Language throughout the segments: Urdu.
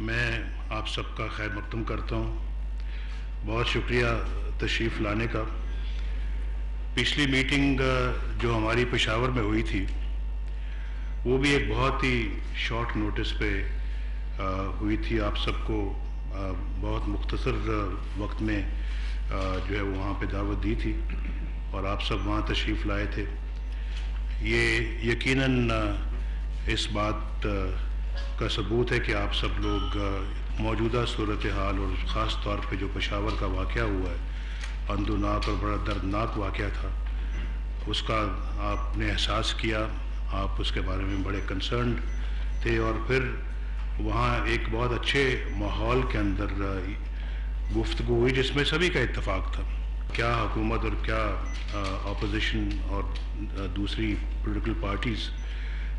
میں آپ سب کا خیر مقدم کرتا ہوں. بہت شکریہ تشریف لانے کا. پچھلی میٹنگ جو ہماری پشاور میں ہوئی تھی وہ بھی ایک بہت ہی شارٹ نوٹس پہ ہوئی تھی. آپ سب کو بہت مختصر وقت میں جو ہے وہاں پہ دعوت دی تھی اور آپ سب وہاں تشریف لائے تھے. یہ یقیناً اس بات کا ثبوت ہے کہ آپ سب لوگ موجودہ صورتحال اور خاص طور پہ جو پشاور کا واقعہ ہوا ہے، اندوناک اور بڑا دردناک واقعہ تھا، اس کا آپ نے احساس کیا. آپ اس کے بارے میں بڑے کنسرنڈ تھے اور پھر وہاں ایک بہت اچھے ماحول کے اندر گفتگو ہوئی جس میں سبھی کا اتفاق تھا. کیا حکومت اور کیا اپوزیشن اور دوسری پولیٹیکل پارٹیز.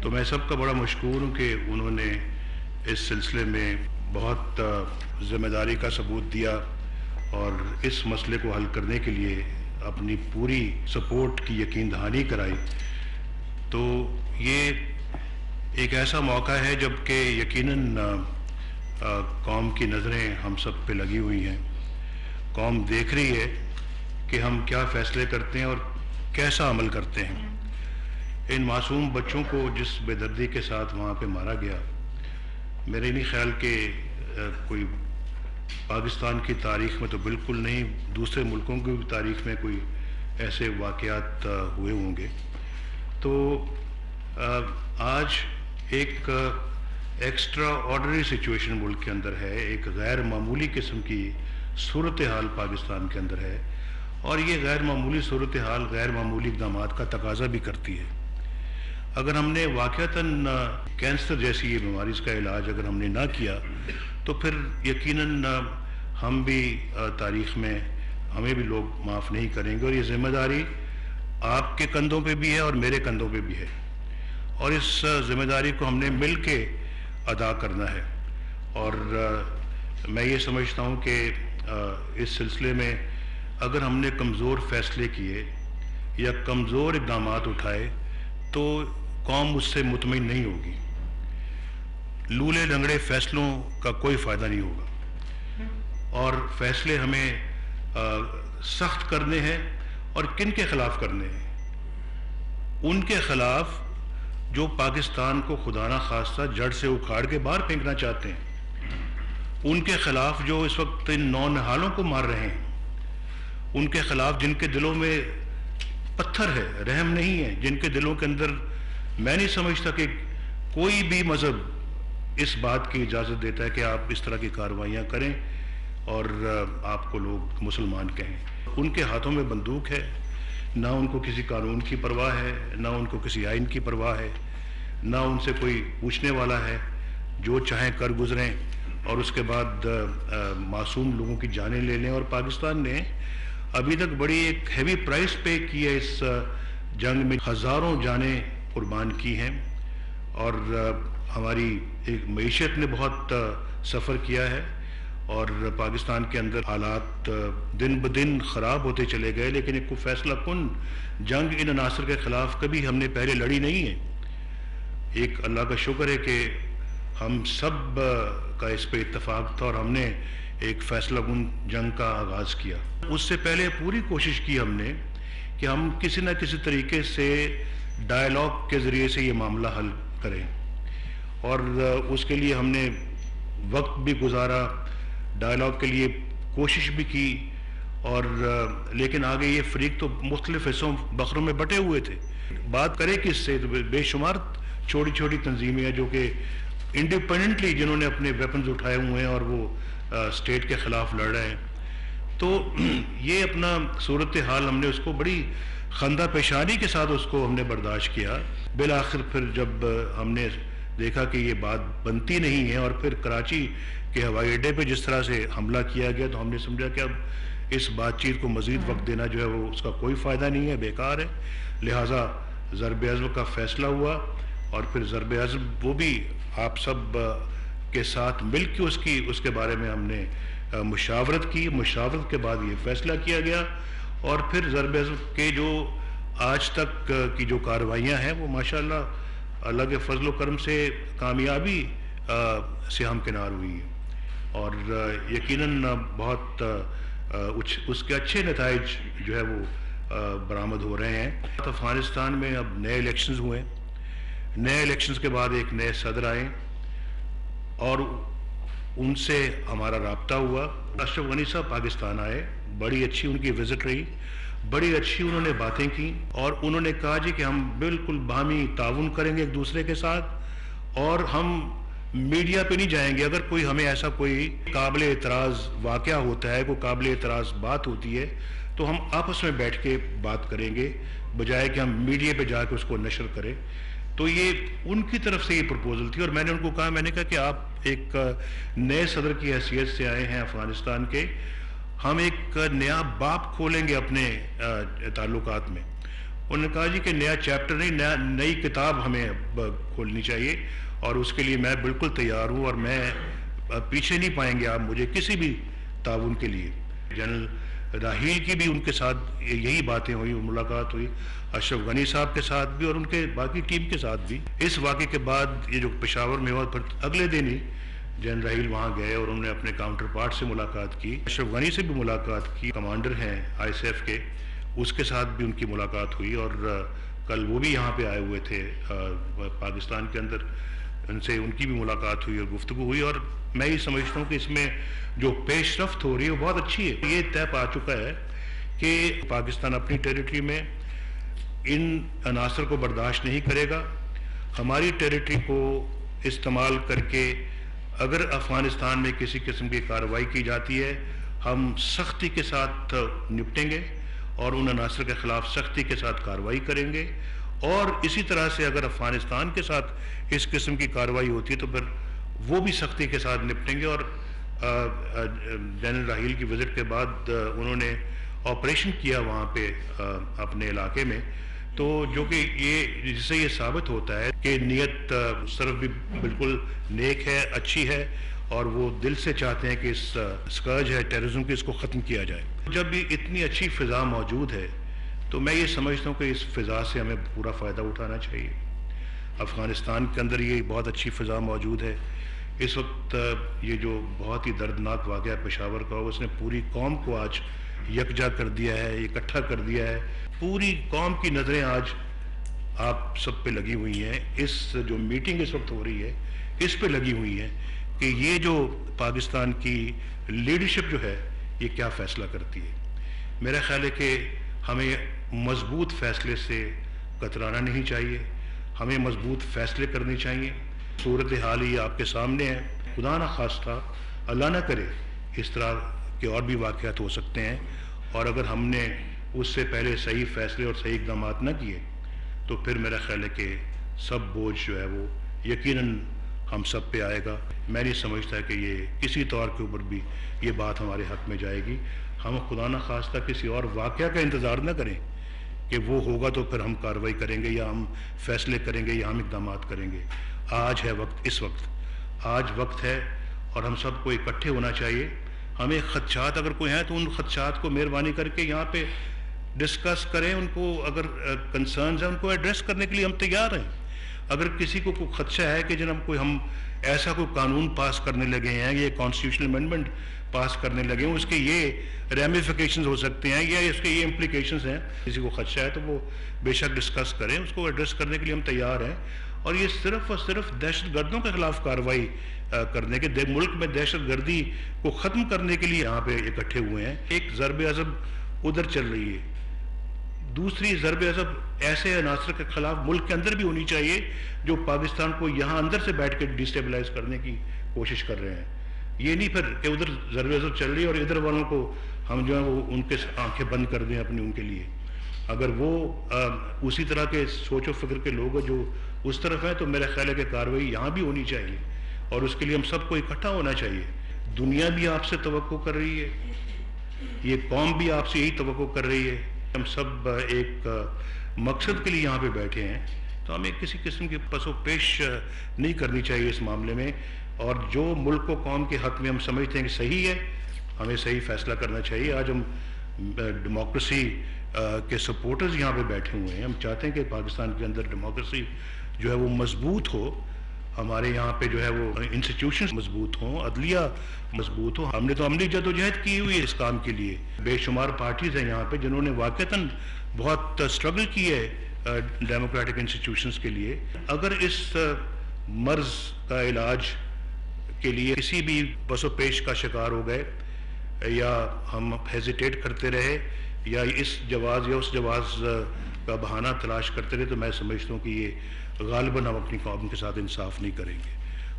تو میں سب کا بڑا مشکور ہوں کہ انہوں نے اس سلسلے میں بہت ذمہ داری کا ثبوت دیا اور اس مسئلے کو حل کرنے کے لیے اپنی پوری سپورٹ کی یقین دہانی کرائی. تو یہ ایک ایسا موقع ہے جب کہ یقیناً قوم کی نظریں ہم سب پہ لگی ہوئی ہیں. قوم دیکھ رہی ہے کہ ہم کیا فیصلے کرتے ہیں اور کیسا عمل کرتے ہیں. ان معصوم بچوں کو جس بے دردی کے ساتھ وہاں پہ مارا گیا، میرے نہیں خیال کہ کوئی پاکستان کی تاریخ میں تو بالکل نہیں، دوسرے ملکوں کی بھی تاریخ میں کوئی ایسے واقعات ہوئے ہوں گے. تو آج ایک ایکسٹرا آرڈنری سچویشن ملک کے اندر ہے، ایک غیر معمولی قسم کی صورتحال پاکستان کے اندر ہے اور یہ غیر معمولی صورتحال غیر معمولی اقدامات کا تقاضا بھی کرتی ہے. اگر ہم نے واقعتاً کینسر جیسی یہ بیماری کا علاج اگر ہم نے نہ کیا تو پھر یقیناً ہم بھی تاریخ میں ہمیں بھی لوگ معاف نہیں کریں گے. اور یہ ذمہ داری آپ کے کندھوں پہ بھی ہے اور میرے کندھوں پہ بھی ہے اور اس ذمہ داری کو ہم نے مل کے ادا کرنا ہے. اور میں یہ سمجھتا ہوں کہ اس سلسلے میں اگر ہم نے کمزور فیصلے کیے یا کمزور اقدامات اٹھائے تو قوم اس سے مطمئن نہیں ہوگی. لولے لنگڑے فیصلوں کا کوئی فائدہ نہیں ہوگا اور فیصلے ہمیں سخت کرنے ہیں. اور کن کے خلاف کرنے ہیں؟ ان کے خلاف جو پاکستان کو خدا نہ خواستہ جڑ سے اکھاڑ کے باہر پھینکنا چاہتے ہیں، ان کے خلاف جو اس وقت ان نونہالوں کو مار رہے ہیں، ان کے خلاف جن کے دلوں میں پتھر ہے، رحم نہیں ہے، جن کے دلوں کے اندر میں نہیں سمجھتا کہ کوئی بھی مذہب اس بات کی اجازت دیتا ہے کہ آپ اس طرح کی کارروائیاں کریں اور آپ کو لوگ مسلمان کہیں. ان کے ہاتھوں میں بندوق ہے، نہ ان کو کسی قانون کی پرواہ ہے، نہ ان کو کسی آئین کی پرواہ ہے، نہ ان سے کوئی پوچھنے والا ہے. جو چاہیں کر گزریں اور اس کے بعد معصوم لوگوں کی جانیں لے لیں. اور پاکستان نے ابھی تک بڑی ایک ہیوی پرائس پے کی ہے اس جنگ میں. ہزاروں جانیں قربان کی ہیں اور ہماری ایک معیشت نے بہت سفر کیا ہے اور پاکستان کے اندر حالات دن بدن خراب ہوتے چلے گئے. لیکن ایک فیصلہ کن جنگ ان عناصر کے خلاف کبھی ہم نے پہلے لڑی نہیں ہے. ایک اللہ کا شکر ہے کہ ہم سب کا اس پہ اتفاق تھا اور ہم نے ایک فیصلہ کن جنگ کا آغاز کیا. اس سے پہلے پوری کوشش کی ہم نے کہ ہم کسی نہ کسی طریقے سے ڈائلاگ کے ذریعے سے یہ معاملہ حل کریں اور اس کے لیے ہم نے وقت بھی گزارا، ڈائلاگ کے لیے کوشش بھی کی. اور لیکن آگے یہ فریق تو مختلف حصوں بخروں میں بٹے ہوئے تھے. بات کریں کس سے؟ تو بے شمار چھوٹی چھوٹی تنظیمیں ہیں جو کہ انڈیپینڈنٹلی جنہوں نے اپنے ویپنز اٹھائے ہوئے ہیں اور وہ اسٹیٹ کے خلاف لڑ رہے ہیں. تو یہ اپنا صورتحال ہم نے اس کو بڑی خندہ پیشانی کے ساتھ اس کو ہم نے برداشت کیا. بالآخر پھر جب ہم نے دیکھا کہ یہ بات بنتی نہیں ہے اور پھر کراچی کے ہوائی اڈے پہ جس طرح سے حملہ کیا گیا تو ہم نے سمجھا کہ اب اس بات چیت کو مزید وقت دینا جو ہے وہ اس کا کوئی فائدہ نہیں ہے، بیکار ہے. لہٰذا ضرب عضب کا فیصلہ ہوا اور پھر ضرب عضب وہ بھی آپ سب کے ساتھ مل کے اس کے بارے میں ہم نے مشاورت کی. مشاورت کے بعد یہ فیصلہ کیا گیا اور پھر ضرب عضب کے جو آج تک کی جو کارروائیاں ہیں وہ ماشاءاللہ اللہ کے فضل و کرم سے کامیابی سے ہمکنار ہوئی ہیں، اور یقیناً بہت اس کے اچھے نتائج جو ہے وہ برآمد ہو رہے ہیں۔ افغانستان میں اب نئے الیکشنز ہوئے، نئے الیکشنز کے بعد ایک نئے صدر آئے اور ان سے ہمارا رابطہ ہوا۔ اشرف غنی صاحب پاکستان آئے، بڑی اچھی ان کی وزٹ رہی، بڑی اچھی انہوں نے باتیں کی، اور انہوں نے کہا جی کہ ہم بالکل باہمی تعاون کریں گے ایک دوسرے کے ساتھ، اور ہم میڈیا پہ نہیں جائیں گے۔ اگر کوئی ہمیں ایسا کوئی قابل اعتراض واقعہ ہوتا ہے، کوئی قابل اعتراض بات ہوتی ہے، تو ہم آپس میں بیٹھ کے بات کریں گے، بجائے کہ ہم میڈیا پہ جا کے اس کو نشر کریں۔ تو یہ ان کی طرف سے یہ پرپوزل تھی، اور میں نے ان کو کہا، میں نے کہا کہ آپ ایک نئے صدر کی حیثیت سے آئے ہیں افغانستان کے، ہم ایک نیا باب کھولیں گے اپنے تعلقات میں۔ انہوں نے کہا جی کہ نیا چیپٹر نہیں، نئی کتاب ہمیں کھولنی چاہیے، اور اس کے لیے میں بالکل تیار ہوں، اور میں پیچھے نہیں پائیں گے آپ مجھے کسی بھی تعاون کے لیے۔ جنرل راحیل کی بھی ان کے ساتھ یہی باتیں ہوئی، ملاقات ہوئی، اشرف غنی صاحب کے ساتھ بھی اور ان کے باقی ٹیم کے ساتھ بھی۔ اس واقعے کے بعد یہ جو پشاور میں ہوا، پھر اگلے دن ہی جنرل راحیل وہاں گئے اور انہوں نے اپنے کاؤنٹر پارٹ سے ملاقات کی، اشرف غنی سے بھی ملاقات کی، کمانڈر ہیں ISAF کے، اس کے ساتھ بھی ان کی ملاقات ہوئی، اور کل وہ بھی یہاں پہ آئے ہوئے تھے پاکستان کے اندر، ان سے ان کی بھی ملاقات ہوئی اور گفتگو ہوئی۔ اور میں یہ سمجھتا ہوں کہ اس میں جو پیش رفت ہو رہی ہے وہ بہت اچھی ہے۔ یہ طے پا چکا ہے کہ پاکستان اپنی ٹیریٹری میں ان عناصر کو برداشت نہیں کرے گا۔ ہماری ٹیریٹری کو استعمال کر کے اگر افغانستان میں کسی قسم کی کارروائی کی جاتی ہے، ہم سختی کے ساتھ نپٹیں گے اور ان عناصر کے خلاف سختی کے ساتھ کارروائی کریں گے، اور اسی طرح سے اگر افغانستان کے ساتھ اس قسم کی کارروائی ہوتی ہے تو پھر وہ بھی سختی کے ساتھ نپٹیں گے۔ اور جنرل راحیل کی وزٹ کے بعد انہوں نے آپریشن کیا وہاں پہ اپنے علاقے میں، تو جو کہ یہ جس سے یہ ثابت ہوتا ہے کہ نیت صرف بھی بالکل نیک ہے، اچھی ہے، اور وہ دل سے چاہتے ہیں کہ اس سکرج ہے ٹیررزم کی، اس کو ختم کیا جائے۔ جب بھی اتنی اچھی فضا موجود ہے تو میں یہ سمجھتا ہوں کہ اس فضا سے ہمیں پورا فائدہ اٹھانا چاہیے۔ افغانستان کے اندر یہ بہت اچھی فضا موجود ہے۔ اس وقت یہ جو بہت ہی دردناک واقعہ پشاور کا ہو، اس نے پوری قوم کو آج یکجا کر دیا ہے، اکٹھا کر دیا ہے۔ پوری قوم کی نظریں آج آپ سب پہ لگی ہوئی ہیں، اس جو میٹنگ اس وقت ہو رہی ہے اس پہ لگی ہوئی ہیں کہ یہ جو پاکستان کی لیڈرشپ جو ہے یہ کیا فیصلہ کرتی ہے۔ میرا خیال ہے کہ ہمیں مضبوط فیصلے سے کترانا نہیں چاہیے، ہمیں مضبوط فیصلے کرنے چاہیے۔ صورتحال یہ آپ کے سامنے ہے، خدا نہ خواستہ اللہ نہ کرے اس طرح کے اور بھی واقعات ہو سکتے ہیں، اور اگر ہم نے اس سے پہلے صحیح فیصلے اور صحیح اقدامات نہ کیے تو پھر میرا خیال ہے کہ سب بوجھ جو ہے وہ یقیناً ہم سب پہ آئے گا۔ میں نہیں سمجھتا کہ یہ کسی طور کے اوپر بھی یہ بات ہمارے حق میں جائے گی۔ ہم خدا نہ خواستہ کسی اور واقعہ کا انتظار نہ کریں کہ وہ ہوگا تو پھر ہم کارروائی کریں گے یا ہم فیصلے کریں گے یا ہم اقدامات کریں گے۔ آج ہے وقت، اس وقت آج وقت ہے، اور ہم سب کو اکٹھے ہونا چاہیے۔ ہمیں خدشات اگر کوئی ہیں تو ان خدشات کو مہربانی کر کے یہاں پہ ڈسکس کریں، ان کو اگر کنسرنز ہیں ان کو ایڈریس کرنے کے لیے ہم تیار ہیں۔ اگر کسی کو کوئی خدشہ ہے کہ جناب ہم ایسا کوئی قانون پاس کرنے لگے ہیں، یہ کانسٹیٹیوشنل امینڈمنٹ پاس کرنے لگے ہیں، اس کے یہ ریمیفیکیشنز ہو سکتے ہیں یا اس کے یہ امپلیکیشنز ہیں، کسی کو خدشہ ہے تو وہ بے شک ڈسکس کریں، اس کو ایڈریس کرنے کے لیے ہم تیار ہیں۔ اور یہ صرف اور صرف دہشت گردوں کے خلاف کارروائی کرنے کے، ملک میں دہشت گردی کو ختم کرنے کے لیے یہاں پہ اکٹھے ہوئے ہیں۔ ایک ضرب عضب ادھر چل رہی ہے، دوسری ضرب عضب ایسے عناصر کے خلاف ملک کے اندر بھی ہونی چاہیے جو پاکستان کو یہاں اندر سے بیٹھ کے ڈیسٹیبلائز کرنے کی کوشش کر رہے ہیں۔ یہ نہیں پھر کہ ادھر ضرب عضب چل رہی ہے اور ادھر والوں کو ہم جو ہے وہ ان کے آنکھیں بند کر دیں اپنی ان کے لیے۔ اگر وہ اسی طرح کے سوچ و فکر کے لوگ جو اس طرف ہیں تو میرا خیال ہے کہ کارروائی یہاں بھی ہونی چاہیے، اور اس کے لیے ہم سب کو اکٹھا ہونا چاہیے۔ دنیا بھی آپ سے توقع کر رہی ہے، یہ قوم بھی آپ سے یہی توقع کر رہی ہے۔ ہم سب ایک مقصد کے لیے یہاں پہ بیٹھے ہیں، تو ہمیں کسی قسم کی پس و پیش نہیں کرنی چاہیے اس معاملے میں، اور جو ملک و قوم کے حق میں ہم سمجھتے ہیں کہ صحیح ہے، ہمیں صحیح فیصلہ کرنا چاہیے۔ آج ہم ڈیموکریسی کے سپورٹرز یہاں پہ بیٹھے ہوئے ہیں، ہم چاہتے ہیں کہ پاکستان کے اندر ڈیموکریسی جو ہے وہ مضبوط ہو، ہمارے یہاں پہ جو ہے وہ انسٹیٹیوشن مضبوط ہوں، عدلیہ مضبوط ہو. ہم نے تو عملی جدوجہد کی ہوئی ہے اس کام کے لیے. بے شمار پارٹیز ہیں یہاں پہ جنہوں نے واقعتاً بہت اسٹرگل کی ہے ڈیموکریٹک انسٹیٹیوشنز کے لیے. اگر اس مرض کا علاج کے لیے کسی بھی پس و پیش کا شکار ہو گئے یا ہم ہیزیٹیٹ کرتے رہے یا اس جواز یا اس جواز کا بہانہ تلاش کرتے رہے، تو میں سمجھتا ہوں کہ یہ غالباً ہم اپنی قوم کے ساتھ انصاف نہیں کریں گے.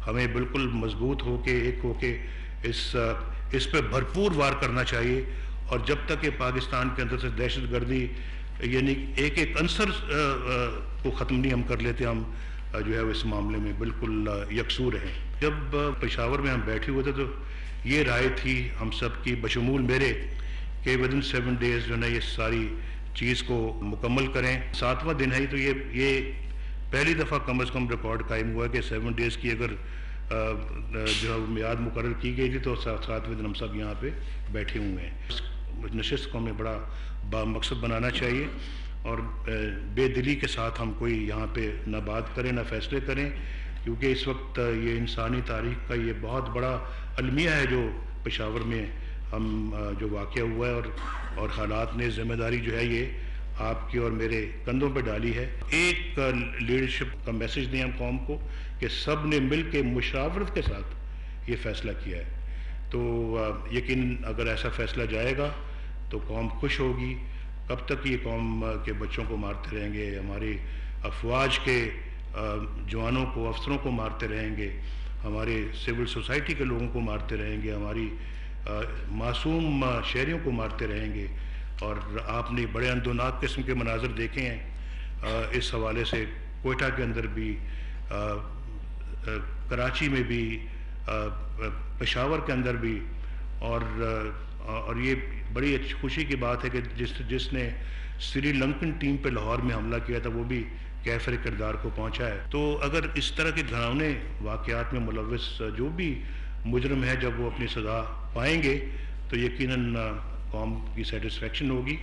ہمیں بالکل مضبوط ہو کے ایک ہو کے اس پہ بھرپور وار کرنا چاہیے. اور جب تک کہ پاکستان کے اندر سے دہشت گردی یعنی ایک ایک عنصر کو ختم نہیں ہم کر لیتے، ہم جو ہے اس معاملے میں بالکل یکسو رہیں. جب پشاور میں ہم بیٹھے ہوئے تھے تو یہ رائے تھی ہم سب کی بشمول میرے کہ ودن 7 days جو ہے یہ ساری چیز کو مکمل کریں. 7واں دن ہے تو یہ پہلی دفعہ کم از کم ریکارڈ قائم ہوا کہ 7 days کی اگر جو ہے میعاد مقرر کی گئی تھی تو 7ویں دن ہم سب یہاں پہ بیٹھے ہوئے ہیں. اس نشست کو ہمیں بڑا مقصد بنانا چاہیے اور بے دلی کے ساتھ ہم کوئی یہاں پہ نہ بات کریں نہ فیصلے کریں، کیونکہ اس وقت یہ انسانی تاریخ کا یہ بہت بڑا المیہ ہے جو پشاور میں ہم جو واقعہ ہوا ہے اور حالات نے ذمہ داری جو ہے یہ آپ کی اور میرے کندھوں پہ ڈالی ہے. ایک لیڈرشپ کا میسج دیں ہم قوم کو کہ سب نے مل کے مشاورت کے ساتھ یہ فیصلہ کیا ہے. تو یقیناً اگر ایسا فیصلہ جائے گا تو قوم خوش ہوگی. کب تک یہ قوم کے بچوں کو مارتے رہیں گے، ہماری افواج کے جوانوں کو افسروں کو مارتے رہیں گے، ہمارے سول سوسائٹی کے لوگوں کو مارتے رہیں گے، ہماری معصوم شہریوں کو مارتے رہیں گے. اور آپ نے بڑے اندوناک قسم کے مناظر دیکھے ہیں اس حوالے سے. کوئٹہ کے اندر بھی، کراچی میں بھی، پشاور کے اندر بھی. اور یہ بڑی اچھی خوشی کی بات ہے کہ جس نے سری لنکن ٹیم پہ لاہور میں حملہ کیا تھا وہ بھی کیفر کردار کو پہنچا ہے. تو اگر اس طرح کے گھناؤنے واقعات میں ملوث جو بھی مجرم ہے جب وہ اپنی سزا پائیں گے تو یقیناً قوم کی سیٹسفیکشن ہوگی.